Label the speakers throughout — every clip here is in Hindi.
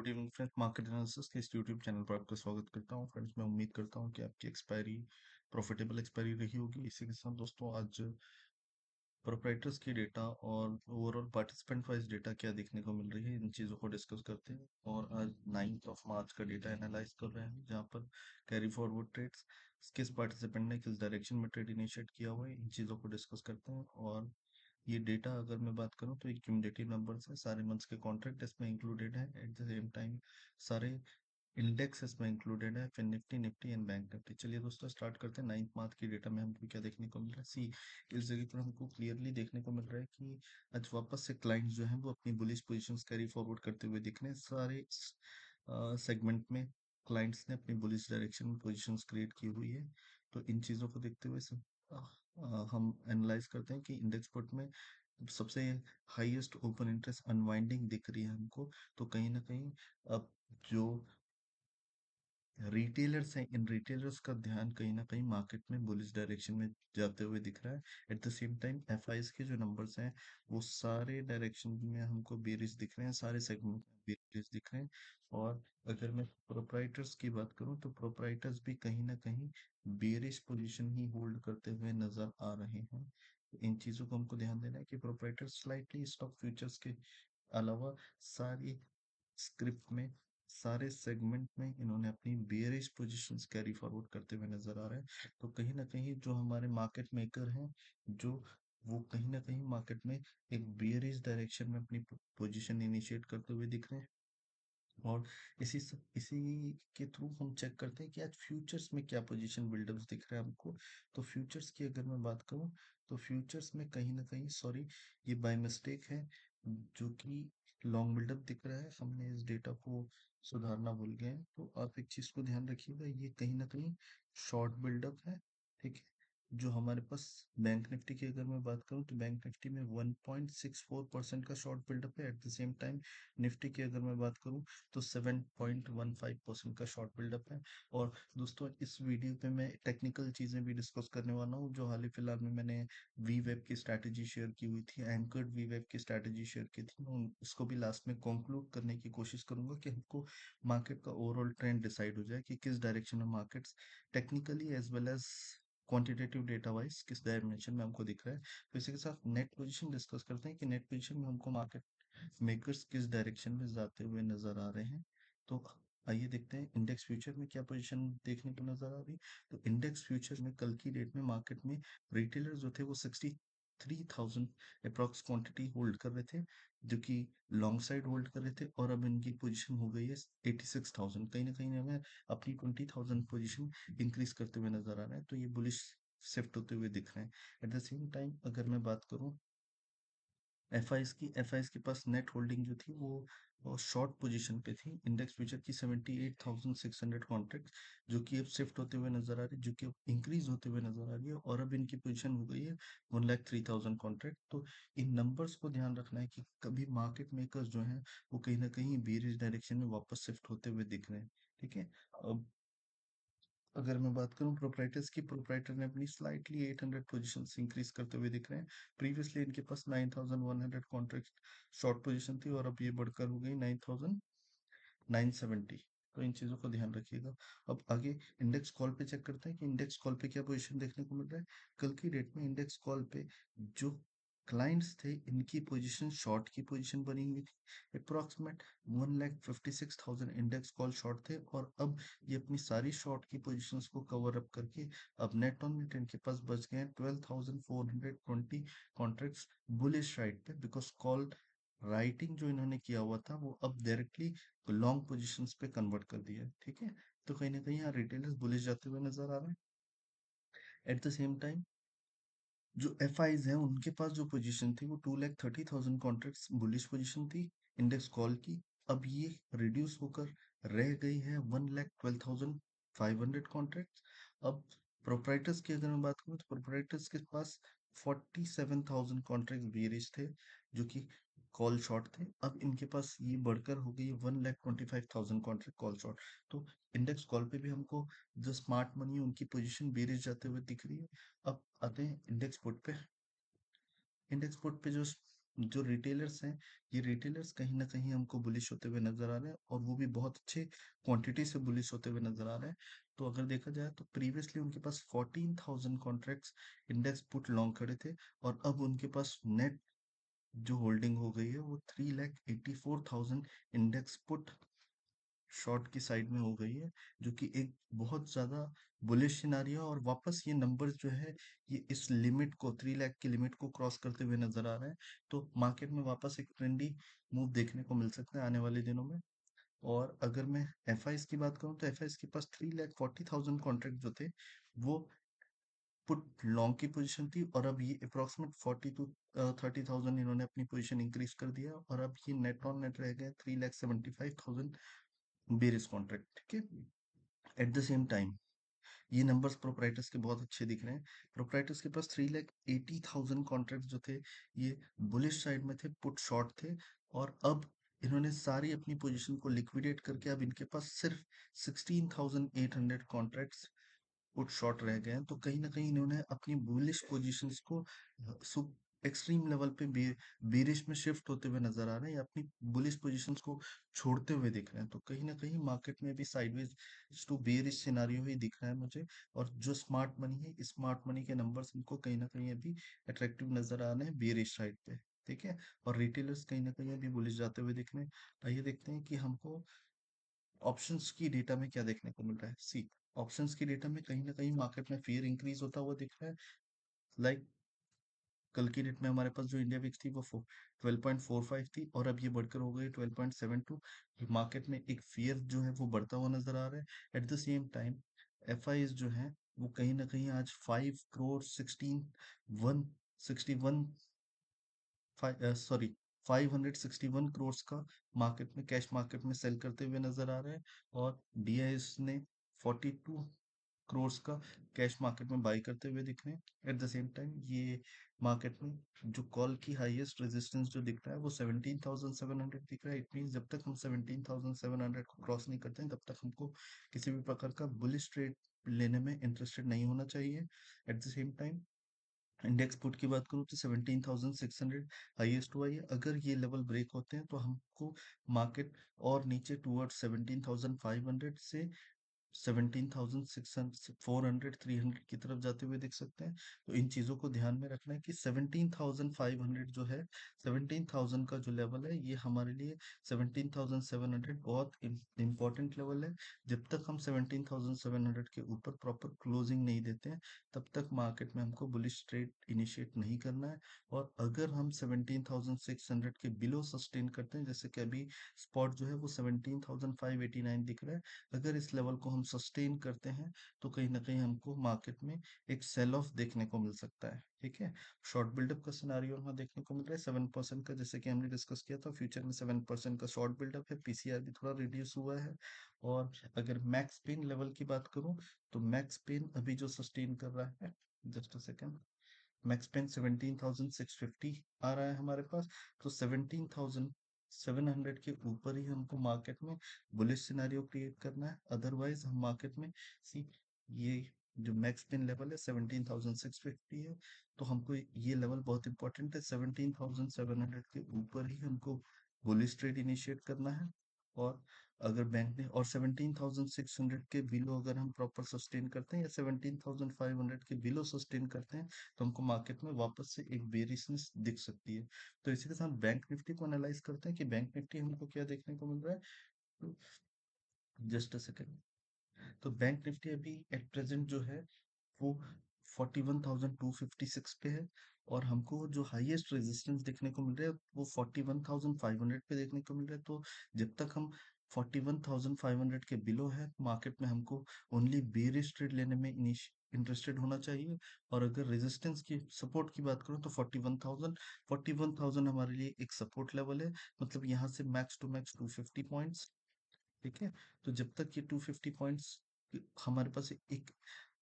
Speaker 1: Good evening friends, market analysis के इस यूट्यूब चैनल पर आपका स्वागत करता हूं। फ्रेंड्स, मैं उम्मीद करता हूं कि आपकी एक्सपायरी प्रॉफिटेबल एक्सपायरी रही होगी। इसी के साथ दोस्तों, आज प्रोप्राइटर्स की डेटा और ओवरऑल पार्टिसिपेंट वाइज डेटा क्या देखने को मिल रही है, इन चीज़ों को डिस्कस करते हैं। और आज 9th ऑफ मार्च का डेटा एनालाइज कर रहे हैं, जहां पर कैरी फॉरवर्ड ट्रेड्स, किस पार्टिसिपेंट ने किस डायरेक्शन में ट्रेड इनिशिएट किया हुआ है, इन चीज़ों को डिस्कस करते हैं। और ये डेटा अगर मैं बात करूं तो एक क्यूमुलेटिव नंबर्स है, सारे मंथ्स के कॉन्ट्रैक्ट इसमें इंक्लूडेड है। एट द सेम टाइम सारे इंडेक्स इसमें इंक्लूडेड है, फिर Nifty Nifty and bank Nifty. चलिए दोस्तों, स्टार्ट करते हैं। 9th मार्च की डेटा में हमको क्या देखने को मिल रहा है। सी, इस जगह पर हमको क्लियरली देखने को मिल रहा है कि आज वापस से क्लाइंट्स जो हैं वो अपनी बुलिश पोजीशंस कैरी फॉरवर्ड करते हुए दिख रहे हैं। सारे सेगमेंट में क्लाइंट्स ने अपनी बुलिश डायरेक्शन में पोजीशंस क्रिएट की हुई है। तो इन चीज़ों को देखते हुए हम एनालाइज करते हैं कि इंडेक्स पोर्ट में सबसे हाईएस्ट ओपन इंटरेस्ट अनवाइंडिंग दिख रही है हमको। तो कहीं ना कहीं अब जो रिटेलर्स हैं, इन रिटेलर्स का ध्यान कहीं ना कहीं मार्केट में बुलिश डायरेक्शन में जाते हुए दिख रहा है। At the same time FIIs के जो नंबर्स हैं वो सारे डायरेक्शन में हमको बेरिश दिख रहे हैं, सारे सेगमेंट में बेरिश दिख रहे हैं। और अगर मैं प्रोप्राइटर्स की बात करूं तो प्रोप्राइटर्स भी कहीं ना कहीं बेरिश पोजीशन ही होल्ड करते हुए नजर आ रहे हैं। तो इन चीजों को हमको ध्यान देना है कि प्रोप्राइटर्स स्लाइटली स्टॉक फ्यूचर्स के अलावा सारी स्क्रिप्ट में, सारे सेगमेंट में इन्होंने अपनी बेयरिश पोजीशंस कैरी फॉरवर्ड करते हुए नजर आ रहे हैं। तो कहीं ना कहीं जो हमारे मार्केट मेकर हैं, जो वो कहीं ना कहीं मार्केट में एक बेयरिश डायरेक्शन में अपनी पोजीशन इनिशिएट करते हुए दिख रहे हैं। और इसी के थ्रू हम चेक करते हैं कि आज फ्यूचर्स में क्या पोजीशन बिल्डअप्स दिख रहा है हमको। तो फ्यूचर्स की अगर मैं बात करूं तो फ्यूचर्स में कहीं ना कहीं, सॉरी, ये बाय मिस्टेक है, जो कि लॉन्ग बिल्डअप दिख रहा है। हमने इस डेटा को सुधारना भूल गए हैं। तो आप एक चीज को ध्यान रखिएगा, ये कहीं ना कहीं शॉर्ट बिल्डअप है। ठीक है, जो हमारे पास बैंक निफ्टी की अगर मैं बात करूं तो बैंक निफ्टी में 1.64% का शॉर्ट बिल्डअप है। At the same time Nifty की अगर मैं बात करूं तो 7.15% का शॉर्ट बिल्डअप है। और दोस्तों, इस वीडियो पे मैं टेक्निकल चीजें भी डिस्कस करने वाला हूँ, जो हाल ही फिलहाल में मैंने वी वेब की स्ट्रैटेजी शेयर की हुई थी, एंकर्ड वी वेब की स्ट्रैटेजी शेयर की थी। मैं इसको भी लास्ट में कंक्लूड करने की कोशिश करूंगा कि हमको मार्केट का ओवरऑल ट्रेंड डिसाइड हो जाए कि किस डायरेक्शन में markets technically as well as quantitative data wise किस डायमेंशन में हमको दिख रहा है। तो इसी के साथ नेट पोजीशन डिस्कस करते हैं कि नेट पोजीशन में हमको मार्केट मेकर्स किस डायरेक्शन में जाते हुए नजर आ रहे हैं। तो आइए देखते हैं इंडेक्स फ्यूचर में क्या पोजीशन देखने को नजर आ रही। तो इंडेक्स फ्यूचर में कल की डेट में मार्केट में रिटेलर जो थे वो 63,000 अप्रॉक्स क्वांटिटी होल्ड कर रहे थे, जो कि लॉन्ग साइड होल्ड कर रहे थे। और अब इनकी पोजीशन हो गई है 86,000। कहीं ना कहीं हमें अपनी 20,000 पोजीशन इंक्रीज करते हुए नजर आ रहे हैं। तो ये बुलिश शिफ्ट होते हुए दिख रहे हैं। एट द सेम टाइम अगर मैं बात करूं एफआईएस के पास नेट होल्डिंग जो थी वो शॉर्ट पोजीशन पे थी। इंडेक्स फ्यूचर की 78,600 कॉन्ट्रैक्ट, जो कि अब शिफ्ट होते हुए नजर आ रही है, जो कि अब इंक्रीज होते हुए नजर आ रही है। और अब इनकी पोजीशन हो गई है 1,03,000 कॉन्ट्रैक्ट। तो इन नंबर्स को ध्यान रखना है कि कभी मार्केट मेकर्स जो हैं वो कहीं ना कहीं बेरिश डायरेक्शन में वापस शिफ्ट होते हुए दिख रहे हैं। ठीक है, अब अगर मैं बात करूं प्रोप्राइटर्स की, प्रोप्राइटर ने अपनी स्लाइटली 800 पोजीशंस इंक्रीज करते हुए दिख रहे हैं। प्रीवियसली इनके पास 9,100 कॉन्ट्रैक्ट शॉर्ट पोजीशन थी, और अब ये बढ़कर हो गई 9,970। तो इन चीजों को ध्यान रखिएगा। अब आगे इंडेक्स कॉल पे चेक करते हैं कि इंडेक्स कॉल पे क्या पोजीशन देखने को मिल रहा है। कल की डेट में इंडेक्स कॉल पे जो क्लाइंट्स थे, इनकी पोजीशन शॉर्ट की पोजीशन बनी हुई थी। अप्रोक्सीमेट 1,56,000 इंडेक्स कॉल शॉर्ट थे, और अब ये अपनी सारी शॉर्ट की पोजीशंस को कवर अप करके अब नेट ऑन नेट इनके पास बच गए हैं 12,420 कॉन्ट्रैक्ट्स बुलिश साइड पे, बिकॉज कॉल राइटिंग जो इन्होंने किया हुआ था वो अब डायरेक्टली लॉन्ग पोजीशंस पे कन्वर्ट कर दिया है। ठीक है, तो कहीं ना कहीं यहाँ रिटेलर्स बुलिश जाते हुए नजर आ रहे हैं। एट द सेम टाइम जो एफ आईज हैं उनके पास जो पोजीशन थी वो 2,30,000 कॉन्ट्रैक्ट्स बुलिश पोजीशन थी इंडेक्स कॉल की। अब ये रिड्यूस होकर रह गई है 1,12,500 कॉन्ट्रैक्ट्स। अब प्रोप्राइटर्स की अगर मैं बात करूं तो प्रोप्राइटर्स के पास 47,000 कॉन्ट्रैक्ट बेरिश थे, जो कि कॉल शॉर्ट थे। अब इनके पास ये बढ़कर हो गई 1,25,000 कॉन्ट्रैक्ट कॉल शॉर्ट। तो इंडेक्स कॉल पे भी हमको जो स्मार्ट मनी है उनकी पोजीशन बेरिश जाते हुए दिख रही है। अब आते हैं इंडेक्स पुट पे। इंडेक्स पुट पे जो जो रिटेलर्स हैं, ये रिटेलर्स कहीं न कहीं हमको बुलिश होते हुए नज़र आ रहे हैं और वो भी बहुत अच्छे क्वांटिटी से बुलिश होते हुए नज़र आ रहे हैं। तो अगर देखा जाए तो प्रीवियसली उनके पास 14,000 कॉन्ट्रैक्ट्स इंडेक्स पुट लॉन्ग खड़े थे और अब उनके पास नेट जो होल्डिंग हो गई है वो 3,84,000 इंडेक्स पुट शॉर्ट की साइड में हो गई है, जो कि एक बहुत ज़्यादा बुलिश सिनेरियो है और वापस ये नंबर्स जो है ये इस लिमिट को 3 लाख की लिमिट को क्रॉस करते हुए नज़र आ रहे हैं। तो मार्केट में वापस एक ट्रेंडी मूव देखने को मिल सकता है आने वाले दिनों में। और अगर मैं एफआईज की बात करूं तो एफआईज के पास 3,40,000 कॉन्ट्रैक्ट जो थे वो पुट लॉन्ग की पोजीशन थी और अब ये अप्रॉक्सीमेट 40 to 30,000 इन्होंने अपनी पोजीशन इंक्रीज कर दिया और अब ये नेट ऑन नेट रह गए 3,75,000 बेरिस कॉन्ट्रैक्ट। ठीक है, एट द सेम टाइम ये नंबर्स प्रोप्राइटर्स के बहुत अच्छे दिख रहे हैं। प्रोप्राइटर्स के पास 3,80,000 कॉन्ट्रैक्ट जो थे ये बुलिश साइड में थे, पुट शॉर्ट थे और अब इन्होंने सारी अपनी पोजीशन को लिक्विडेट करके अब इनके पास सिर्फ 16,800 कॉन्ट्रैक्ट्स पुट शॉर्ट रह गए हैं। तो कहीं न कहीं इन्होंने अपनी बुलिश पोजीशंस को एक्सट्रीम लेवल पे बेरिश में शिफ्ट होते हुए नजर आ रहे हैं या अपनी बुलिश पोजीशंस को छोड़ते हुए दिख रहे हैं। तो कहीं ना कहीं मार्केट में भी साइडवेज टू बेरिश सिनारियो ही दिख रहा है मुझे। और जो स्मार्ट मनी है, स्मार्ट मनी के नंबर्स इनको कहीं ना कहीं अभी अट्रैक्टिव नजर आ रहे हैं बेरिश साइड पे। ठीक है, और रिटेलर्स कहीं ना कहीं अभी बुलिश जाते हुए दिख रहे हैं। आइए देखते हैं कि हमको ऑप्शंस की डेटा में क्या देखने को मिल रहा है। सी, ऑप्शंस की डेटा में कहीं ना कहीं मार्केट में फियर इंक्रीज होता हुआ दिख रहा है। लाइक कल की डेट में हमारे पास जो इंडिया विक्स थी वो 12.45 थी और अब ये बढ़कर हो गई 12.72। मार्केट में एक फियर जो है वो बढ़ता हुआ नजर आ रहा है। At the same time F I जो है वो कहीं ना कहीं आज 5 करोड़ 16 1 61 सॉरी 561 करोड़ का मार्केट में कैश मार्केट में सेल करते हुए नजर आ रहे हैं और डीआईएस ने 42 करोड़ का कैश मार्केट में बाई करते हुए दिख रहे हैं। एट द सेम टाइम ये मार्केट में जो कॉल की हाईएस्ट रेजिस्टेंस जो दिख रहा है वो 17,700 दिख रहा है। इट मीन जब तक हम 17,700 को क्रॉस नहीं करते हैं तब तक हमको किसी भी प्रकार का बुलिश ट्रेड लेने में इंटरेस्टेड नहीं होना चाहिए। At the same time index put की बात करूँ तो 17,600 हाईएस्ट हुआ है। अगर ये लेवल ब्रेक होते हैं तो हमको मार्केट और नीचे टूवर्ड 17,500 से 17,600 400 300 की तरफ जाते हुए दिख सकते हैं। तो इन चीजों को ध्यान में रखना है कि 17,500 जो है, 17,000 का जो लेवल है ये हमारे लिए 17,700 बहुत इंपॉर्टेंट लेवल है। जब तक हम 17,700 के ऊपर प्रॉपर क्लोजिंग नहीं देते हैं तब तक मार्केट में हमको बुलिश ट्रेड इनिशिएट नहीं करना है। और अगर हम 17,600 के बिलो सस्टेन करते हैं, जैसे कि अभी स्पॉट जो है वो 17,589 दिख रहा है, अगर इस लेवल को हम सस्टेन करते हैं तो कहीं ना कहीं हमको मार्केट में एक सेल ऑफ देखने को मिल सकता है। ठीक है, शॉर्ट बिल्डअप का सिनारियो हमें देखने को मिल रहा है 7% का, जैसे कि हमने डिस्कस किया था फ्यूचर में 7% का शॉर्ट बिल्डअप है। पीसीआर भी थोड़ा रिड्यूस हुआ है। और अगर मैक्स पेन लेवल की बात करूं तो मैक्स पेन अभी जो सस्टेन कर रहा है, just a second, max pain 17,650 आ रहा है हमारे पास। तो 17,700 के ऊपर ही हमको मार्केट में बुलिश सिनेरियो क्रिएट करना है। अदरवाइज हम मार्केट में सी, ये जो मैक्स पेन लेवल है 17,650 है, तो हमको ये लेवल बहुत इंपॉर्टेंट है। 17,700 के ऊपर ही हमको बुलिश ट्रेड इनिशिएट करना है। और अगर बैंक ने और 17,600 के बिलो अगर हम प्रॉपर सस्टेन करते हैं या 17,500 के बिलो सस्टेन करते हैं तो हमको मार्केट में वापस से एक बेरिशनेस दिख सकती है। तो इसी के साथ बैंक निफ्टी को एनालाइज करते हैं कि बैंक निफ्टी हमको क्या देखने को मिल रहा है। जस्ट अ सेकेंड, तो बैंक निफ्टी अभी एट प्रेजेंट जो है वो 41,256 पे है और हमको जो हाईएस्ट रेजिस्टेंस देखने को मिल रहा है वो 41,500 पे देखने को मिल रहा है। तो जब तक हम 41,500 के बिलो है मार्केट में हमको ओनली बेरिश ट्रेड लेने में इंटरेस्टेड होना चाहिए। और अगर रेजिस्टेंस की सपोर्ट की बात करूं तो 41,000 हमारे लिए एक सपोर्ट लेवल है। मतलब यहाँ से मैक्स टू मैक्स 250 पॉइंट्स। ठीक है, तो जब तक ये 250 पॉइंट्स हमारे पास एक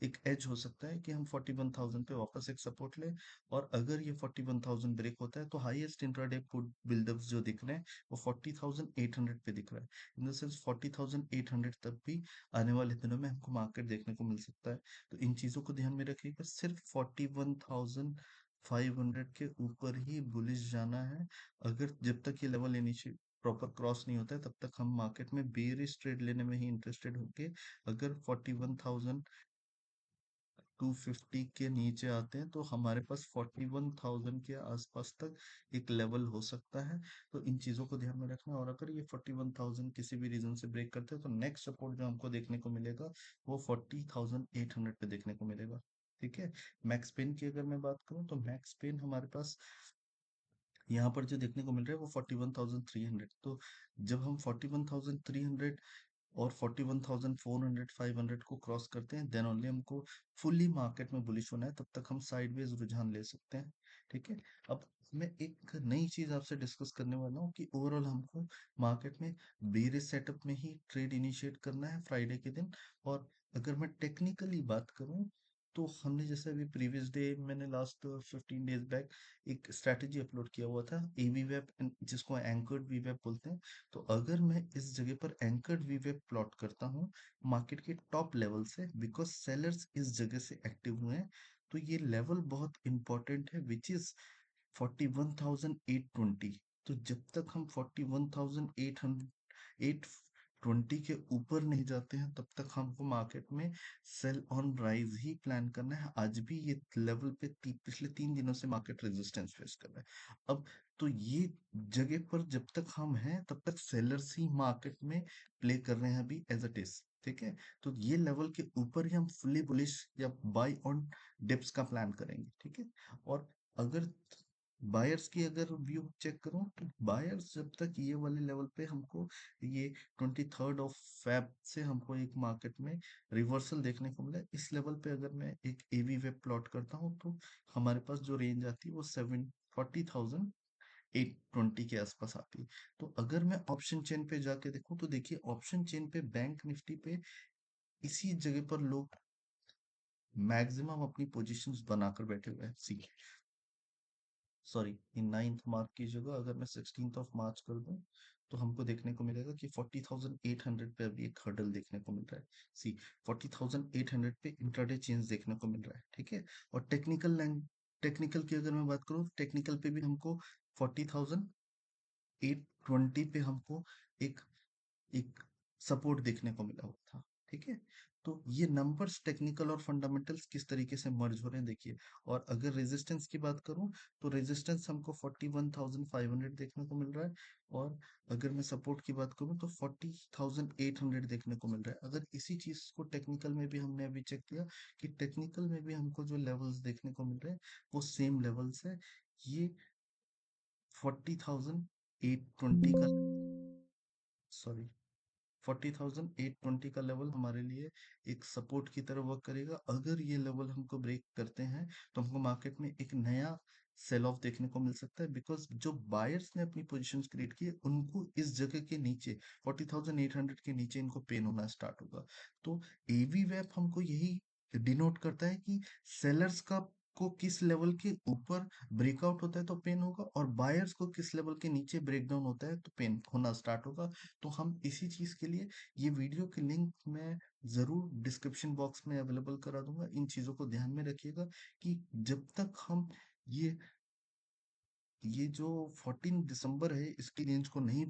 Speaker 1: एक एज हो सकता है कि हम 41,000 पे वापस एक सपोर्ट लें। और अगर ये 41,000 ब्रेक होता है तो हाईएस्ट इंट्राडे पुट बिल्डअप्स जो दिख रहे हैं वो 40,800 पे दिख रहा है। इन द सेंस 40,800 तक भी आने वाले दिनों में हमको मार्केट देखने को मिल सकता है। तो इन चीजों को ध्यान में रखिएगा। सिर्फ 500 के ऊपर ही बुलिश जाना है। अगर जब तक ये लेवल इनिशिएट प्रॉपर क्रॉस नहीं होता है तब तक हम मार्केट में बेरिश ट्रेड लेने में ही इंटरेस्टेड होंगे। अगर 41,250 के नीचे आते हैं तो हमारे पास 41,000 के आसपास तक एक लेवल हो सकता है। तो इन चीजों को ध्यान में रखना है। और अगर ये 41,000 किसी भी रीजन से ब्रेक करते हैं तो नेक्स्ट सपोर्ट जो हमको देखने को मिलेगा वो 40,800 पे देखने को मिलेगा। ठीक है। मैक्स पेन की अगर मैं बात करूं तो मैक्स पेन हमारे पास यहाँ पर जो देखने को मिल रहा है वो 41,300। तो जब हम 41,300 और 41,400 500 को क्रॉस करते हैं देन ओनली हमको फुल्ली मार्केट में बुलिश होना है, तब तक हम साइडवेज रुझान ले सकते हैं। ठीक है। अब मैं एक नई चीज आपसे डिस्कस करने वाला हूँ कि ओवरऑल हमको मार्केट में बेरिश सेटअप में ही ट्रेड इनिशिएट करना है फ्राइडे के दिन। और अगर मैं टेक्निकली बात करूँ तो हमने जैसे अभी प्रीवियस डे मैंने लास्ट 15 डेज बैक एक स्ट्रैटेजी अपलोड किया हुआ था एवी वेब, जिसको एंकर्ड वी वेब बोलते हैं। तो अगर मैं इस जगह पर एंकर्ड वी वेब प्लॉट करता हूँ मार्केट के टॉप लेवल से, बिकॉज सेलर्स इस जगह से एक्टिव हुए हैं, तो ये लेवल बहुत इंपॉर्टेंट है विच इज 41,820। तो जब तक हम 41,820 के ऊपर नहीं जाते हैं तब तक हमको मार्केट में सेल ऑन राइज ही प्लान करना है। आज भी ये लेवल पे पिछले 3 दिनों से मार्केट रेजिस्टेंस फेस कर रहा है। अब तो ये जगह पर जब तक हम हैं तब तक सेलर्स ही मार्केट में प्ले कर रहे हैं अभी एज इट इज। ठीक है। तो ये लेवल के ऊपर ही हम फुल्ली बुलिश या बाय ऑन डिप्स का प्लान करेंगे। ठीक है। और अगर बायर्स की अगर व्यू चेक करूं तो बायर्स जब तक ये वाले लेवल पे हमको ये 23rd ऑफ फेब से हमको एक मार्केट में रिवर्सल देखने को मिला है। इस लेवल पे अगर मैं एक एवी वेब प्लॉट करता हूँ तो हमारे पास जो रेंज आती है वो 40,820 के आसपास आती है। तो अगर मैं ऑप्शन चेन पे जाके देखूं तो देखिए ऑप्शन चेन पे बैंक निफ्टी पे इसी जगह पर लोग मैक्सिमम अपनी पोजीशंस बनाकर बैठे हुए हैं। सी सॉरी, इन 9th मार्च की जगह अगर मैं 16th ऑफ मार्च कर दूं तो हमको देखने को मिलेगा कि 40,800 पे अभी एक हर्डल देखने को मिल रहा है। सी 40,800 पे इंट्राडे चेंज देखने को मिल रहा है। ठीक है। और टेक्निकल की अगर मैं बात करूं टेक्निकल पे भी हमको 40,820 पे हमको एक एक सपोर्ट देखने को मिला हुआ था। ठीक है। तो ये नंबर्स टेक्निकल और फंडामेंटल्स किस तरीके से मर्ज हो रहे हैं देखिए। और अगर रेजिस्टेंस की बात करूं तो रेजिस्टेंस हमको 41,500 देखने को मिल रहा है। और अगर मैं सपोर्ट की बात करूं तो 40,800 देखने को मिल रहा है। अगर इसी चीज को टेक्निकल में भी हमने अभी चेक किया कि टेक्निकल में भी हमको जो लेवल्स देखने को मिल रहे हैं वो सेम लेवल्स है। ये 40,820 का, सॉरी, 40,820 का लेवल हमारे लिए एक सपोर्ट की तरह वर्क करेगा। अगर ये लेवल हमको ब्रेक करते हैं तो हमको मार्केट में एक नया सेल ऑफ देखने को मिल सकता है, बिकॉज जो बायर्स ने अपनी पोजीशंस क्रिएट की है उनको इस जगह के नीचे 40,800 के नीचे इनको पेन होना स्टार्ट होगा। तो एवी वेब हमको यही डिनोट करता है कि सेलर्स का को किस लेवल के ऊपर ब्रेकआउट होता है तो पेन होगा, और बायर्स को किस लेवल के नीचे ब्रेकडाउन होता है तो पेन होना स्टार्ट होगा। तो हम इसी चीज के लिए ये वीडियो की लिंक मैं जरूर डिस्क्रिप्शन बॉक्स में अवेलेबल करा दूंगा। इन चीजों को ध्यान में रखिएगा कि जब तक हम ये ये जो 14 दिसंबर है इसकी रेंज को नहीं,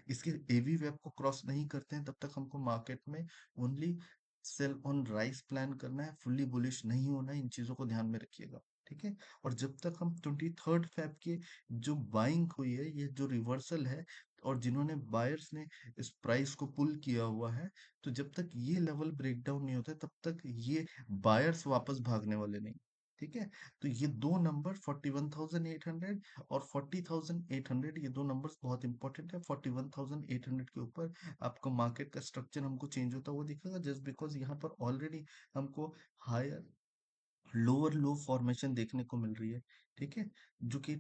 Speaker 1: इसके एवी वेब को क्रॉस नहीं करते हैं तब तक हमको मार्केट में only sell on rise plan करना है, फुल्ली बुलिश नहीं होना है। इन चीजों को ध्यान में रखिएगा। ठीक है। और जब तक हम 23rd फेब के जो बाइंग हुई है ये जो रिवर्सल है और जिन्होंने बायर्स ने इस प्राइस को पुल किया हुआ है, तो जब तक ये लेवल ब्रेकडाउन नहीं होता है, तब तक ये बायर्स वापस भागने वाले नहीं। ठीक है। तो ये दो नंबर 41,800 और 40,800, ये दो नंबर्स बहुत इंपॉर्टेंट है। 41,800 के ऊपर आपको मार्केट का स्ट्रक्चर हमको चेंज होता हुआ दिखेगा, जस्ट बिकॉज यहाँ पर ऑलरेडी हमको हायर लोअर लो फॉर्मेशन देखने को मिल रही है। ठीक है। जो कि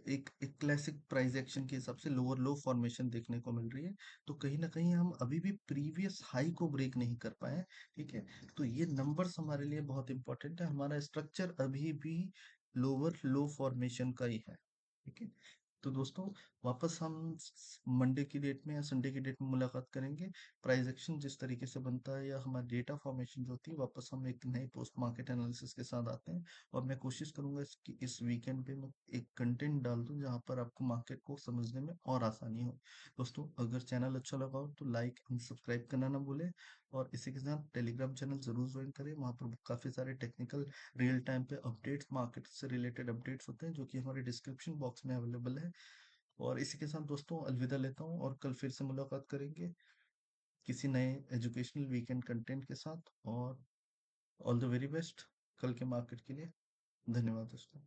Speaker 1: एक क्लासिक प्राइस एक्शन के हिसाब से लोअर लो फॉर्मेशन देखने को मिल रही है। तो कहीं ना कहीं हम अभी भी प्रीवियस हाई को ब्रेक नहीं कर पाए हैं। ठीक है। तो ये नंबर्स हमारे लिए बहुत इंपॉर्टेंट है। हमारा स्ट्रक्चर अभी भी लोअर लो फॉर्मेशन का ही है। ठीक है। तो दोस्तों वापस हम मंडे की डेट में या संडे की डेट में मुलाकात करेंगे। प्राइस एक्शन जिस तरीके से बनता है या हमारी डेटा फॉर्मेशन जो होती है, वापस हम एक नए पोस्ट मार्केट एनालिसिस के साथ आते हैं। और मैं कोशिश करूंगा कि इस वीकेंड पे मैं एक कंटेंट डाल दूं जहां पर आपको मार्केट को समझने में और आसानी हो। दोस्तों, अगर चैनल अच्छा लगा हो तो लाइक एंड सब्सक्राइब करना ना भूलें। और इसी के साथ टेलीग्राम चैनल जरूर ज्वाइन करें, वहाँ पर काफ़ी सारे टेक्निकल रियल टाइम पे अपडेट्स, मार्केट से रिलेटेड अपडेट्स होते हैं जो कि हमारे डिस्क्रिप्शन बॉक्स में अवेलेबल है। और इसी के साथ दोस्तों अलविदा लेता हूँ, और कल फिर से मुलाकात करेंगे किसी नए एजुकेशनल वीकेंड कंटेंट के साथ। और ऑल द वेरी बेस्ट कल के मार्केट के लिए। धन्यवाद दोस्तों।